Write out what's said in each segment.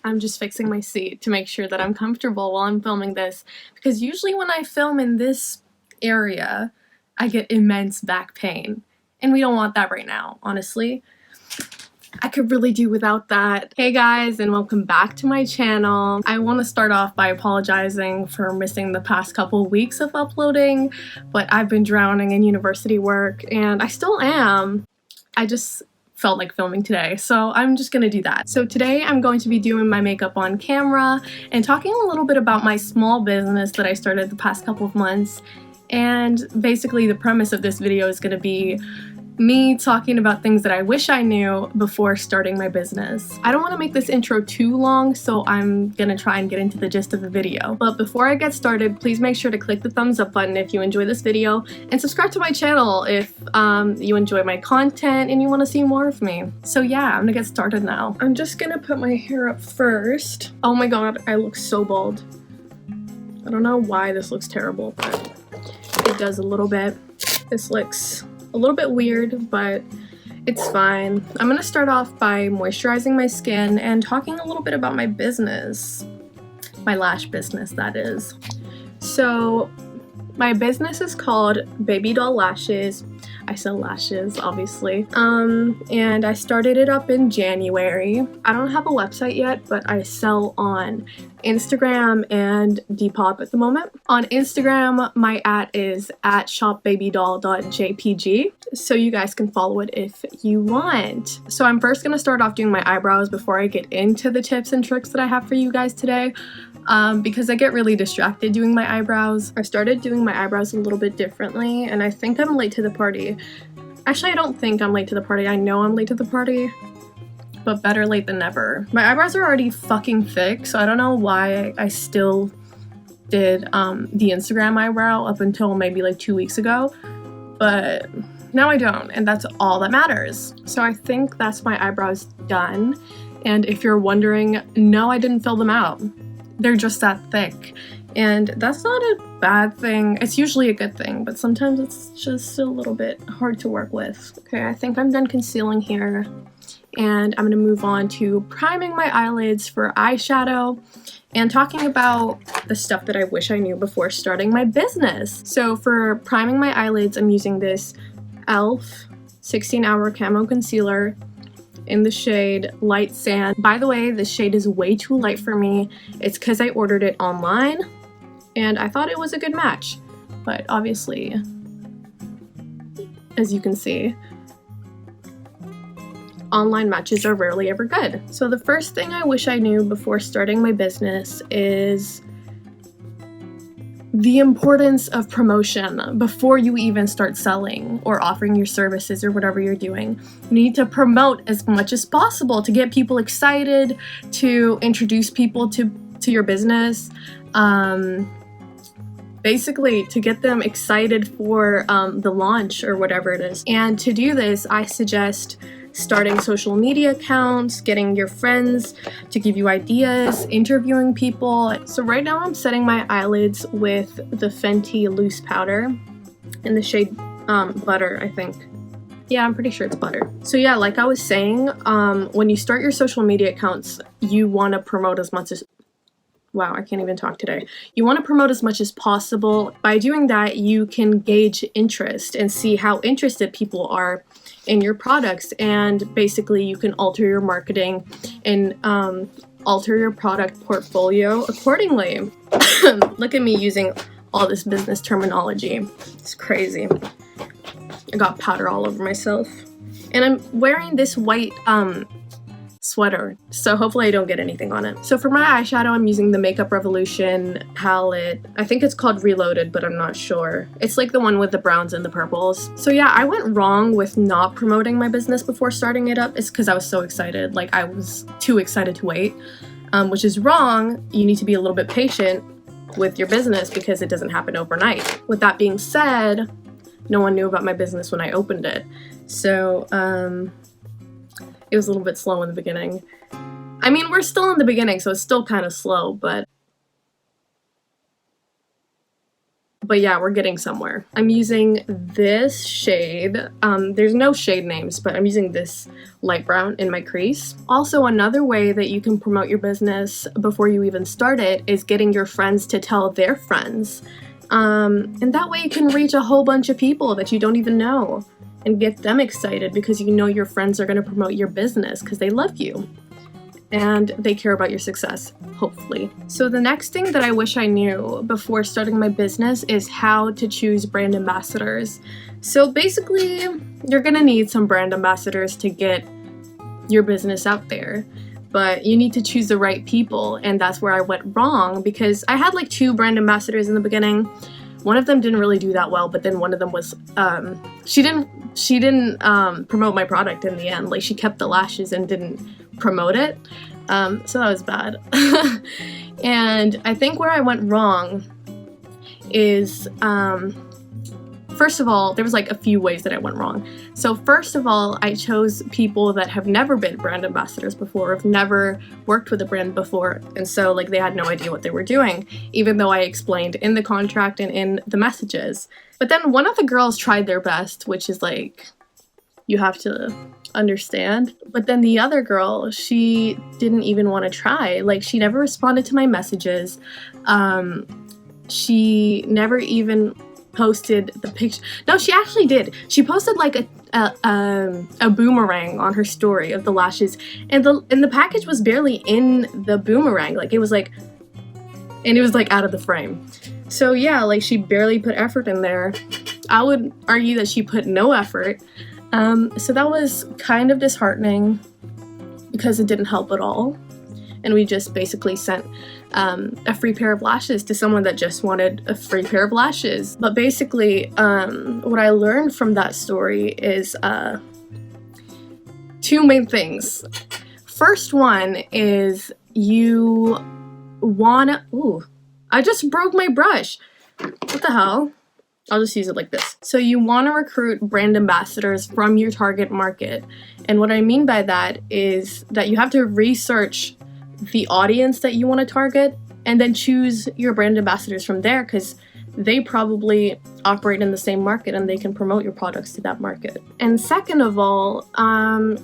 I'm just fixing my seat to make sure that I'm comfortable while I'm filming this, because usually when I film in this area, I get immense back pain, and we don't want that right now, honestly. I could really do without that. Hey guys, and welcome back to my channel. I want to start off by apologizing for missing the past couple weeks of uploading, but I've been drowning in university work, and I still am. I just felt like filming today, so I'm just gonna do that. So today I'm going to be doing my makeup on camera and talking a little bit about my small business that I started the past couple of months. And basically the premise of this video is gonna be me talking about things that I wish I knew before starting my business. I don't want to make this intro too long, so I'm gonna try and get into the gist of the video. But before I get started, please make sure to click the thumbs up button if you enjoy this video, and subscribe to my channel if you enjoy my content and you want to see more of me. So yeah, I'm gonna get started now. I'm just gonna put my hair up first. Oh my god, I look so bald. I don't know why this looks terrible, but it does a little bit. This looks a little bit weird, but it's fine. I'm gonna start off by moisturizing my skin and talking a little bit about my business. My lash business, that is. So my business is called Baby Doll Lashes. I sell lashes, obviously. And I started it up in January. I don't have a website yet, but I sell on Instagram and Depop at the moment. On Instagram, my is at shopbabydoll.jpg, so you guys can follow it if you want. So I'm first gonna start off doing my eyebrows before I get into the tips and tricks that I have for you guys today. Because I get really distracted doing my eyebrows. I started doing my eyebrows a little bit differently, and I think I'm late to the party. Actually, I don't think I'm late to the party. I know I'm late to the party, but better late than never. My eyebrows are already fucking thick, so I don't know why I still did the Instagram eyebrow up until maybe like 2 weeks ago, but now I don't, and that's all that matters. So I think that's my eyebrows done, and if you're wondering, no, I didn't fill them out. They're just that thick, and that's not a bad thing. It's usually a good thing, but sometimes it's just a little bit hard to work with. Okay, I think I'm done concealing here, and I'm gonna move on to priming my eyelids for eyeshadow and talking about the stuff that I wish I knew before starting my business. So for priming my eyelids, I'm using this e.l.f. 16-hour camo concealer in the shade Light Sand. By the way, this shade is way too light for me. It's because I ordered it online and I thought it was a good match, but obviously, as you can see, online matches are rarely ever good. So the first thing I wish I knew before starting my business is the importance of promotion before you even start selling or offering your services or whatever you're doing. You need to promote as much as possible to get people excited, to introduce people to your business, basically to get them excited for the launch or whatever it is. And to do this, I suggest starting social media accounts, getting your friends to give you ideas, interviewing people. So right now I'm setting my eyelids with the Fenty loose powder in the shade Butter, I think. Yeah, I'm pretty sure it's Butter. So yeah, like I was saying, when you start your social media accounts, you want to promote as much as... Wow, I can't even talk today. You want to promote as much as possible. By doing that, you can gauge interest and see how interested people are in your products, and basically you can alter your marketing and alter your product portfolio accordingly. Look at me using all this business terminology. It's crazy. I got powder all over myself. And I'm wearing this white sweater, so hopefully I don't get anything on it. So for my eyeshadow, I'm using the Makeup Revolution palette. I think it's called Reloaded, but I'm not sure. It's like the one with the browns and the purples. So yeah, I went wrong with not promoting my business before starting it up. It's because I was so excited. Like, I was too excited to wait, which is wrong. You need to be a little bit patient with your business because it doesn't happen overnight. With that being said, no one knew about my business when I opened it. So, it was a little bit slow in the beginning. I mean, we're still in the beginning, so it's still kind of slow, but But yeah, we're getting somewhere. I'm using this shade. There's no shade names, but I'm using this light brown in my crease. Also, another way that you can promote your business before you even start it is getting your friends to tell their friends. And that way you can reach a whole bunch of people that you don't even know and get them excited because you know your friends are going to promote your business because they love you and they care about your success, hopefully. So the next thing that I wish I knew before starting my business is how to choose brand ambassadors. So basically, you're gonna need some brand ambassadors to get your business out there, but you need to choose the right people, and that's where I went wrong because I had like 2 brand ambassadors in the beginning. One of them didn't really do that well, but then one of them was, she didn't promote my product in the end. Like, she kept the lashes and didn't promote it, so that was bad. And I think where I went wrong is, first of all, there was like a few ways that I went wrong. So first of all, I chose people that have never been brand ambassadors before, have never worked with a brand before, and so like they had no idea what they were doing, even though I explained in the contract and in the messages. But then one of the girls tried their best, which is like, you have to understand. But then the other girl, she didn't even want to try. Like, she never responded to my messages. She never even posted the picture. No, she actually did. She posted like a boomerang on her story of the lashes, and the package was barely in the boomerang. Like, it was like out of the frame. So yeah, like, she barely put effort in there. I would argue that she put no effort. So that was kind of disheartening because it didn't help at all. And we just basically sent a free pair of lashes to someone that just wanted a free pair of lashes. But basically, what I learned from that story is 2 main things. First one is you wanna... Ooh, I just broke my brush. What the hell? I'll just use it like this. So you want to recruit brand ambassadors from your target market. And what I mean by that is that you have to research the audience that you want to target and then choose your brand ambassadors from there, because they probably operate in the same market and they can promote your products to that market. And second of all,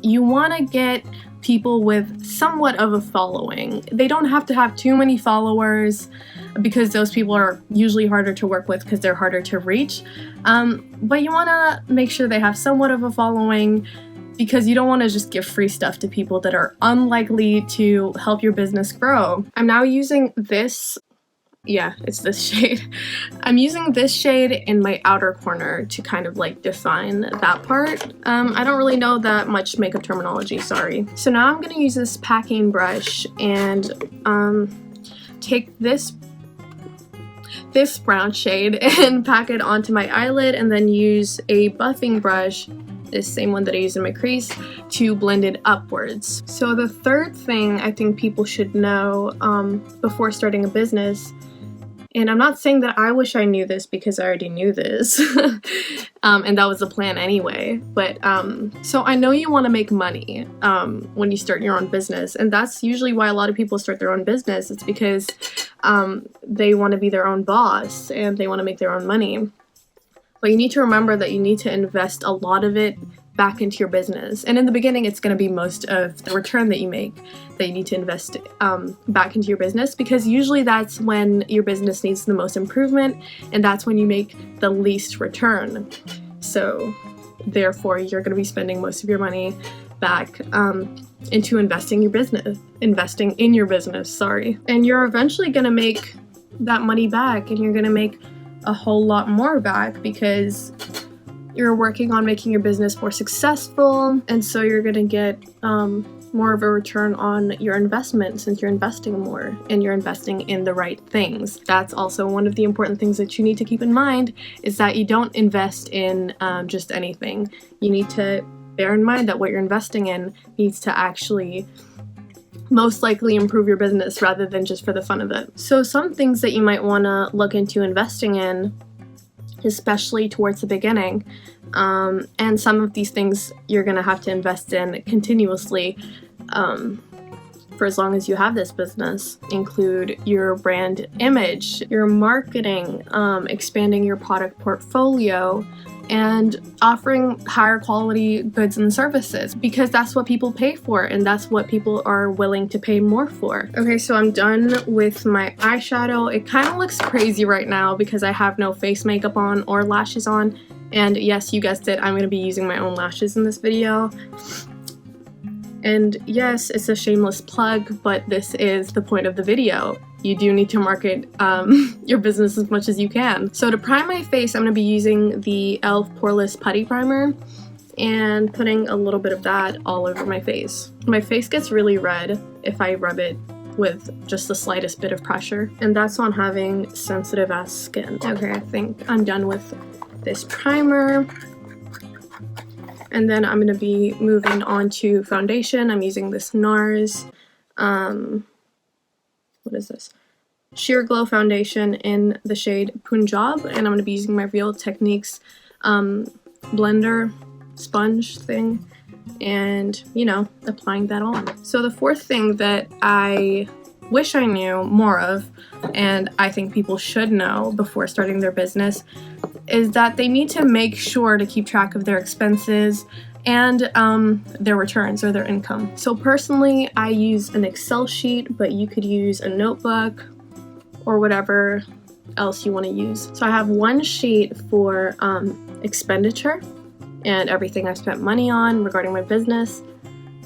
you want to get people with somewhat of a following. They don't have to have too many followers, because those people are usually harder to work with because they're harder to reach. But you want to make sure they have somewhat of a following, because you don't want to just give free stuff to people that are unlikely to help your business grow. I'm now using this, yeah, it's this shade. I'm using this shade in my outer corner to kind of like define that part. I don't really know that much makeup terminology, sorry. So now I'm gonna use this packing brush and take this brown shade and pack it onto my eyelid, and then use a buffing brush, this same one that I use in my crease, to blend it upwards. So the third thing I think people should know before starting a business, and I'm not saying that I wish I knew this because I already knew this, and that was the plan anyway, but so I know you want to make money when you start your own business, and that's usually why a lot of people start their own business. It's because they want to be their own boss and they want to make their own money. But you need to remember that you need to invest a lot of it back into your business. And in the beginning, it's going to be most of the return that you make that you need to invest back into your business, because usually that's when your business needs the most improvement, and that's when you make the least return. So therefore, you're going to be spending most of your money back into investing in your business, sorry. And you're eventually going to make that money back, and you're going to make a whole lot more back because you're working on making your business more successful, and so you're gonna get more of a return on your investment since you're investing more and you're investing in the right things. That's also one of the important things that you need to keep in mind, is that you don't invest in just anything. You need to bear in mind that what you're investing in needs to actually most likely improve your business rather than just for the fun of it. So some things that you might want to look into investing in, especially towards the beginning, and some of these things you're going to have to invest in continuously for as long as you have this business include your brand image, your marketing, expanding your product portfolio, and offering higher quality goods and services, because that's what people pay for and that's what people are willing to pay more for. Okay, so I'm done with my eyeshadow. It kind of looks crazy right now because I have no face makeup on or lashes on. And yes, you guessed it, I'm going to be using my own lashes in this video. And yes, it's a shameless plug, but this is the point of the video. You do need to market your business as much as you can. So to prime my face, I'm going to be using the e.l.f. Poreless Putty Primer and putting a little bit of that all over my face. My face gets really red if I rub it with just the slightest bit of pressure, and that's on having sensitive ass skin. Okay, I think I'm done with this primer. And then I'm going to be moving on to foundation. I'm using this NARS, what is this? Sheer Glow Foundation in the shade Punjab, and I'm going to be using my Real Techniques blender sponge thing, and, you know, applying that on. So the fourth thing that I wish I knew more of, and I think people should know before starting their business, is that they need to make sure to keep track of their expenses and their returns or their income. So personally, I use an Excel sheet, but you could use a notebook or whatever else you want to use. So I have one sheet for expenditure and everything I've spent money on regarding my business,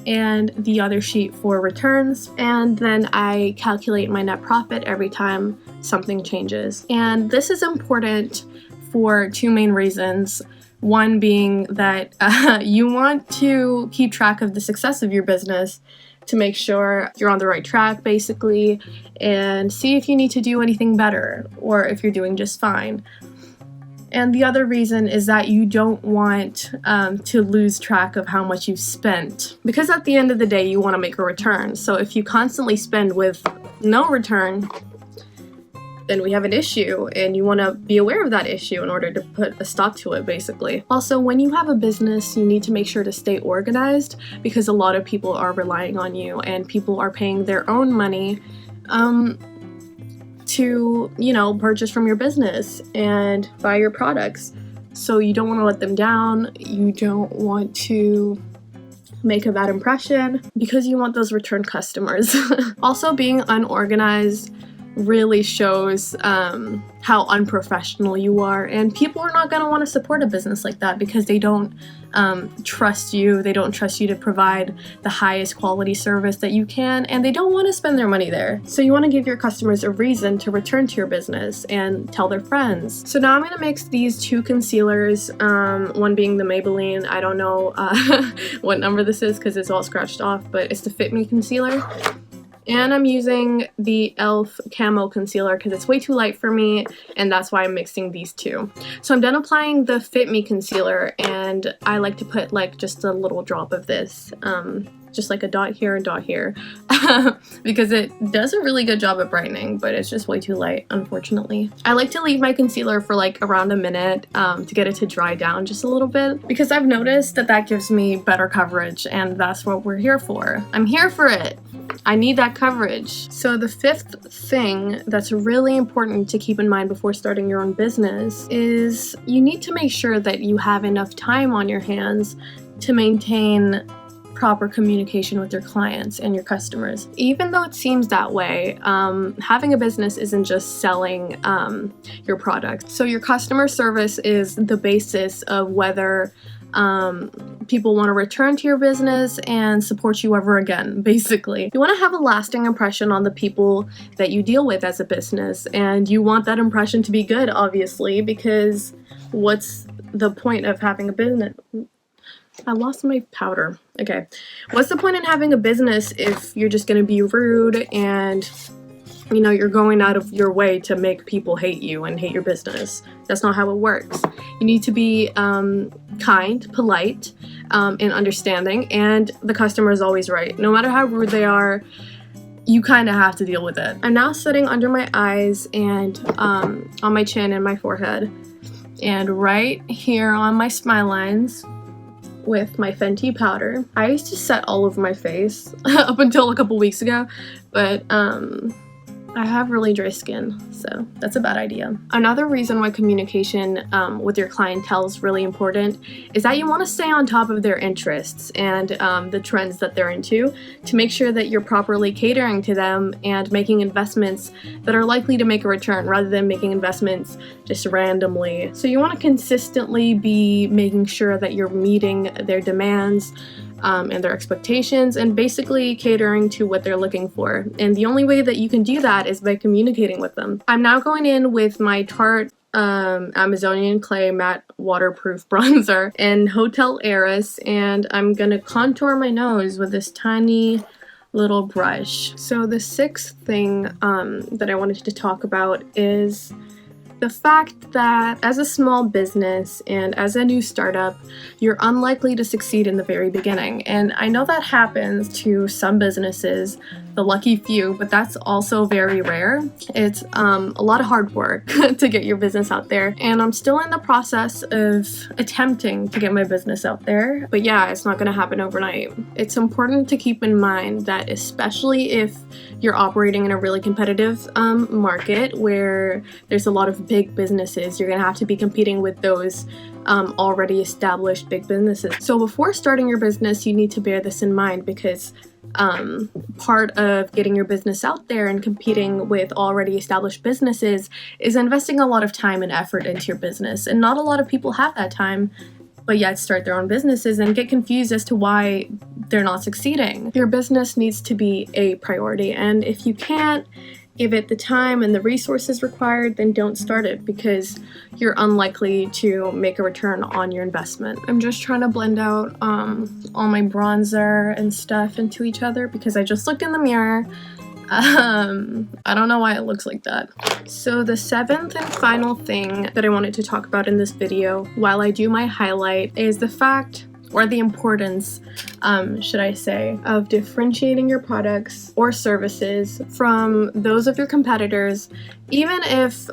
and the other sheet for returns, and then I calculate my net profit every time something changes. And this is important for two main reasons. One being that you want to keep track of the success of your business to make sure you're on the right track, basically, and see if you need to do anything better or if you're doing just fine. And the other reason is that you don't want to lose track of how much you've spent, because at the end of the day, you want to make a return. So if you constantly spend with no return, then we have an issue, and you want to be aware of that issue in order to put a stop to it, basically. Also, when you have a business, you need to make sure to stay organized, because a lot of people are relying on you, and people are paying their own money to, you know, purchase from your business and buy your products. So you don't want to let them down. You don't want to make a bad impression, because you want those return customers. Also, being unorganized really shows how unprofessional you are, and people are not going to want to support a business like that because they don't trust you. They don't trust you to provide the highest quality service that you can, and they don't want to spend their money there. So you want to give your customers a reason to return to your business and tell their friends. So now I'm going to mix these two concealers, one being the Maybelline, I don't know what number this is because it's all scratched off, but it's the Fit Me concealer. And I'm using the e.l.f. Camo Concealer because it's way too light for me, and that's why I'm mixing these two. So I'm done applying the Fit Me Concealer, and I like to put like just a little drop of this, just like a dot here, because it does a really good job at brightening, but it's just way too light, unfortunately. I like to leave my concealer for like around a minute to get it to dry down just a little bit, because I've noticed that that gives me better coverage, and that's what we're here for. I'm here for it. I need that coverage. So the fifth thing that's really important to keep in mind before starting your own business is you need to make sure that you have enough time on your hands to maintain proper communication with your clients and your customers. Even though it seems that way, having a business isn't just selling your product. So your customer service is the basis of whether people want to return to your business and support you ever again, basically. You want to have a lasting impression on the people that you deal with as a business, and you want that impression to be good, obviously, because what's the point of having a business? I lost my powder. Okay. What's the point in having a business if you're just going to be rude and, you know, you're going out of your way to make people hate you and hate your business? That's not how it works. You need to be kind, polite, and understanding, and the customer is always right. No matter how rude they are, you kind of have to deal with it. I'm now sitting under my eyes and on my chin and my forehead, and right here on my smile lines, with my Fenty powder. I used to set all over my face up until a couple weeks ago, but I have really dry skin, so that's a bad idea. Another reason why communication with your clientele is really important is that you want to stay on top of their interests and the trends that they're into to make sure that you're properly catering to them and making investments that are likely to make a return rather than making investments just randomly. So you want to consistently be making sure that you're meeting their demands and their expectations, and basically catering to what they're looking for. And the only way that you can do that is by communicating with them. I'm now going in with my Tarte Amazonian Clay Matte Waterproof Bronzer in Hotel Heiress, and I'm gonna contour my nose with this tiny little brush. So the sixth thing that I wanted to talk about is the fact that as a small business and as a new startup, you're unlikely to succeed in the very beginning. And I know that happens to some businesses, the lucky few, but that's also very rare. It's a lot of hard work to get your business out there. And I'm still in the process of attempting to get my business out there. But yeah, it's not gonna happen overnight. It's important to keep in mind that especially if you're operating in a really competitive market where there's a lot of big businesses, you're gonna have to be competing with those already established big businesses. So before starting your business, you need to bear this in mind, because part of getting your business out there and competing with already established businesses is investing a lot of time and effort into your business. And not a lot of people have that time, but yet start their own businesses and get confused as to why they're not succeeding. Your business needs to be a priority, and if you can't give it the time and the resources required, then don't start it, because you're unlikely to make a return on your investment. I'm just trying to blend out all my bronzer and stuff into each other because I just looked in the mirror. I don't know why it looks like that. So the seventh and final thing that I wanted to talk about in this video while I do my highlight is the fact, or the importance, should I say, of differentiating your products or services from those of your competitors. Even if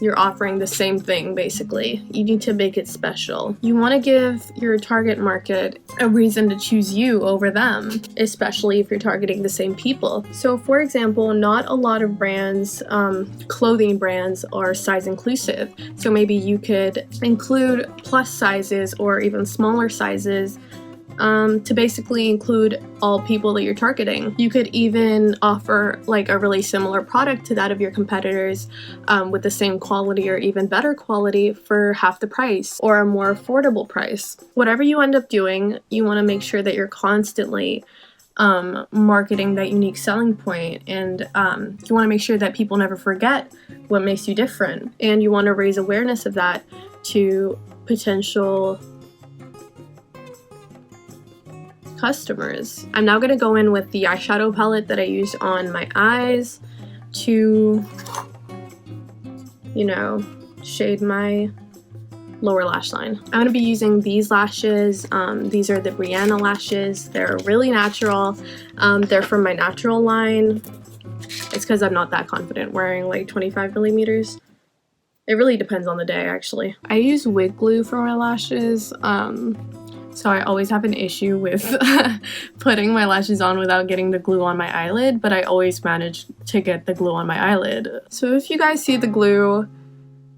you're offering the same thing, basically, you need to make it special. You want to give your target market a reason to choose you over them, especially if you're targeting the same people. So for example, not a lot of brands, clothing brands, are size inclusive. So maybe you could include plus sizes or even smaller sizes to basically include all people that you're targeting. You could even offer like a really similar product to that of your competitors with the same quality or even better quality for half the price or a more affordable price. Whatever you end up doing, you want to make sure that you're constantly marketing that unique selling point, and you want to make sure that people never forget what makes you different, and you want to raise awareness of that to potential customers. I'm now going to go in with the eyeshadow palette that I used on my eyes to, you know, shade my lower lash line. I'm going to be using these lashes. These are the Brianna lashes. They're really natural. They're from my natural line. It's because I'm not that confident wearing like 25 millimeters. It really depends on the day, actually. I use wig glue for my lashes. So I always have an issue with putting my lashes on without getting the glue on my eyelid, but I always manage to get the glue on my eyelid. So if you guys see the glue,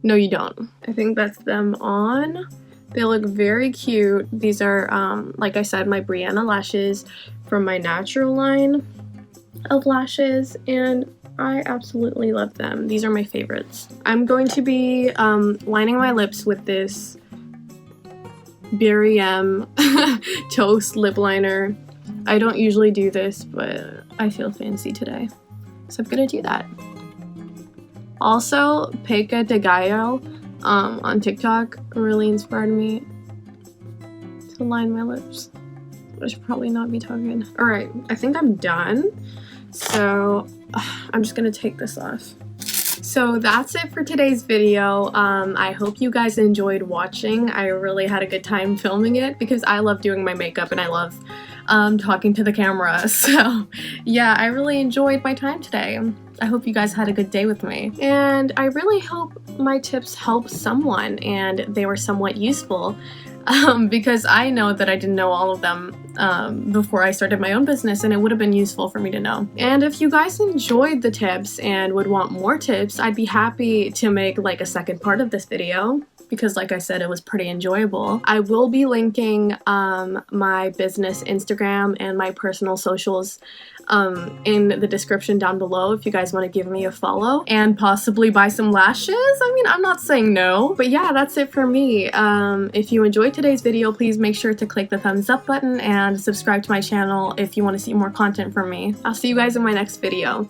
no you don't. I think that's them on. They look very cute. These are, like I said, my Brianna lashes from my natural line of lashes, and I absolutely love them. These are my favorites. I'm going to be lining my lips with this Berry M Toast lip liner. I don't usually do this, but I feel fancy today, so I'm gonna do that. Also, Peka de Gallo on TikTok really inspired me to line my lips. I should probably not be talking. Alright, I think I'm done, so I'm just gonna take this off. So that's it for today's video. I hope you guys enjoyed watching. I really had a good time filming it because I love doing my makeup and I love talking to the camera. So yeah, I really enjoyed my time today. I hope you guys had a good day with me. And I really hope my tips helped someone and they were somewhat useful. because I know that I didn't know all of them before I started my own business, and it would have been useful for me to know. And if you guys enjoyed the tips and would want more tips, I'd be happy to make like a second part of this video, because like I said, it was pretty enjoyable. I will be linking my business Instagram and my personal socials in the description down below if you guys want to give me a follow and possibly buy some lashes. I mean, I'm not saying no, but yeah, that's it for me. If you enjoyed today's video, please make sure to click the thumbs up button and subscribe to my channel if you want to see more content from me. I'll see you guys in my next video.